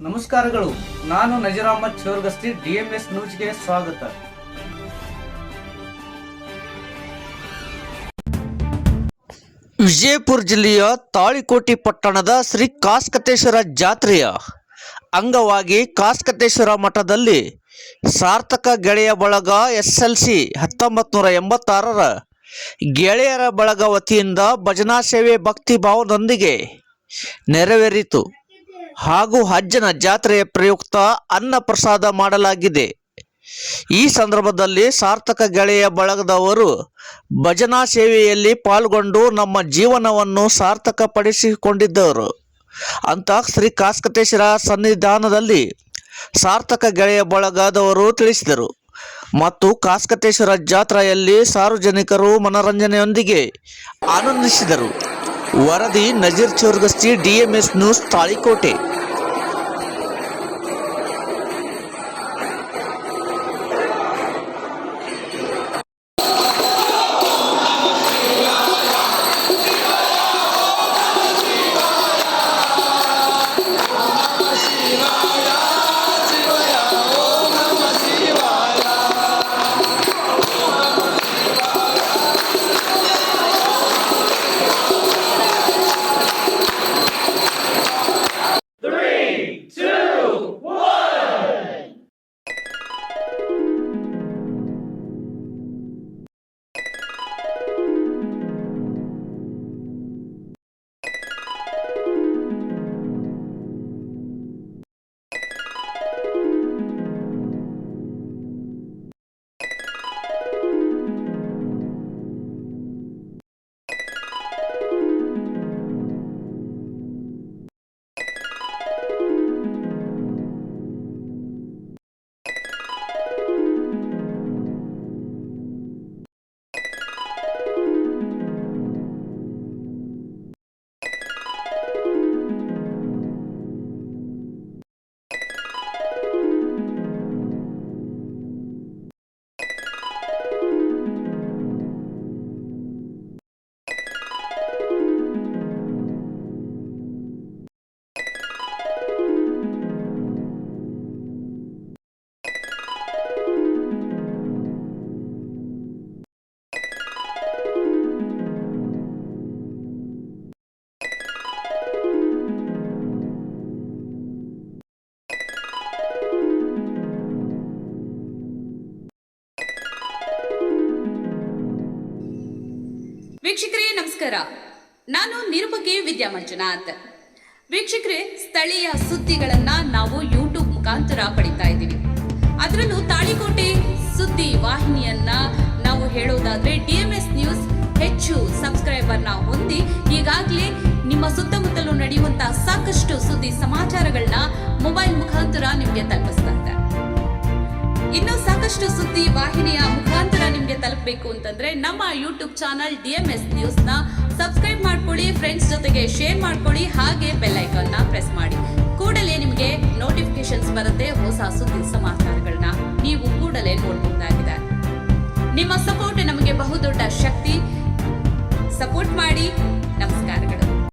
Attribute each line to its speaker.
Speaker 1: ನಮಸ್ಕಾರಗಳು. ನಾನು ನಜೀರ್ ಅಹಮದ್ ಚೋರ್ಗಸ್ತಿ, DMS ನ್ಯೂಸ್ಗೆ ಸ್ವಾಗತ.
Speaker 2: ವಿಜಯಪುರ ಜಿಲ್ಲೆಯ ತಾಳಿಕೋಟೆ ಪಟ್ಟಣದ ಶ್ರೀ ಕಾಸ್ಕತೇಶ್ವರ ಜಾತ್ರೆಯ ಅಂಗವಾಗಿ ಕಾಸ್ಕತೇಶ್ವರ ಮಠದಲ್ಲಿ ಸಾರ್ಥಕ ಗೆಳೆಯ ಬಳಗ SLC 1986ರ ಗೆಳೆಯರ ಬಳಗ ವತಿಯಿಂದ ಭಜನಾ ಸೇವೆ ಭಕ್ತಿ ಭಾವದೊಂದಿಗೆ ನೆರವೇರಿತು ಹಾಗೂ ಅಜ್ಜನ ಜಾತ್ರೆಯ ಪ್ರಯುಕ್ತ ಅನ್ನ ಪ್ರಸಾದ ಮಾಡಲಾಗಿದೆ. ಈ ಸಂದರ್ಭದಲ್ಲಿ ಸಾರ್ಥಕ ಗೆಳೆಯ ಬಳಗದವರು ಭಜನಾ ಸೇವೆಯಲ್ಲಿ ಪಾಲ್ಗೊಂಡು ನಮ್ಮ ಜೀವನವನ್ನು ಸಾರ್ಥಕಪಡಿಸಿಕೊಂಡಿದ್ದರು ಅಂತ ಶ್ರೀ ಕಾಸ್ಕತೇಶ್ವರ ಸನ್ನಿಧಾನದಲ್ಲಿ ಸಾರ್ಥಕ ಗೆಳೆಯ ಬಳಗದವರು ತಿಳಿಸಿದರು. ಮತ್ತು ಕಾಸ್ಕತೇಶ್ವರ ಜಾತ್ರೆಯಲ್ಲಿ ಸಾರ್ವಜನಿಕರು ಮನರಂಜನೆಯೊಂದಿಗೆ ಆನಂದಿಸಿದರು. ವರದಿ ನಜೀರ್ ಚೋರ್ಗಸ್ತಿ, DMS ನ್ಯೂಸ್, ತಾಳಿಕೋಟೆ.
Speaker 3: ವೀಕ್ಷಕರೇ ನಮಸ್ಕಾರ, ನಾನು ನಿರೂಪಕಿ ವಿದ್ಯಾ ಮಂಜುನಾಥ್. ವೀಕ್ಷಕರೇ, ಸ್ಥಳೀಯ ಸುದ್ದಿಗಳನ್ನ ನಾವು ಯೂಟ್ಯೂಬ್ ಮುಖಾಂತರ ಪಡಿತಾ ಇದ್ದೀವಿ. ಅದರಲ್ಲೂ ತಾಳಿಕೋಟೆ ಸುದ್ದಿ ವಾಹಿನಿಯನ್ನ ನಾವು ಹೇಳೋದಾದ್ರೆ DMS ನ್ಯೂಸ್ ಹೆಚ್ಚು ಸಬ್ಸ್ಕ್ರೈಬರ್ನ ಹೊಂದಿ ಈಗಾಗಲೇ ನಿಮ್ಮ ಸುತ್ತಮುತ್ತಲೂ ನಡೆಯುವಂತಹ ಸಾಕಷ್ಟು ಸುದ್ದಿ ಸಮಾಚಾರಗಳನ್ನ ಮೊಬೈಲ್ ಮುಖಾಂತರ ನಿಮಗೆ ತಲುಪಿಸ್ತಾ ಇದೆ. ಇನ್ನು ಸಾಕಷ್ಟು ಸುದ್ದಿ ವಾಹಿನಿಯ ಮುಖಾಂತರ ನಿಮಗೆ ತಲುಪಬೇಕು ಅಂತಂದ್ರೆ ನಮ್ಮ ಯೂಟ್ಯೂಬ್ ಚಾನಲ್ DMS ನ್ಯೂಸ್ ನ ಸಬ್ಸ್ಕ್ರೈಬ್ ಮಾಡ್ಕೊಳ್ಳಿ, ಫ್ರೆಂಡ್ಸ್ ಜೊತೆಗೆ ಶೇರ್ ಮಾಡ್ಕೊಳ್ಳಿ, ಹಾಗೆ ಬೆಲ್ ಐಕಾನ್ ನ ಪ್ರೆಸ್ ಮಾಡಿ. ಕೂಡಲೇ ನಿಮಗೆ ನೋಟಿಫಿಕೇಶನ್ಸ್ ಬರುತ್ತೆ ಹೊಸ ಸುದ್ದಿ ಸಮಾಚಾರಗಳನ್ನ ನೀವು ಕೂಡಲೇ ನೋಡಬಹುದಾಗಿದೆ. ನಿಮ್ಮ ಸಪೋರ್ಟ್ ನಮಗೆ ಬಹುದೊಡ್ಡ ಶಕ್ತಿ. ಸಪೋರ್ಟ್ ಮಾಡಿ. ನಮಸ್ಕಾರಗಳು.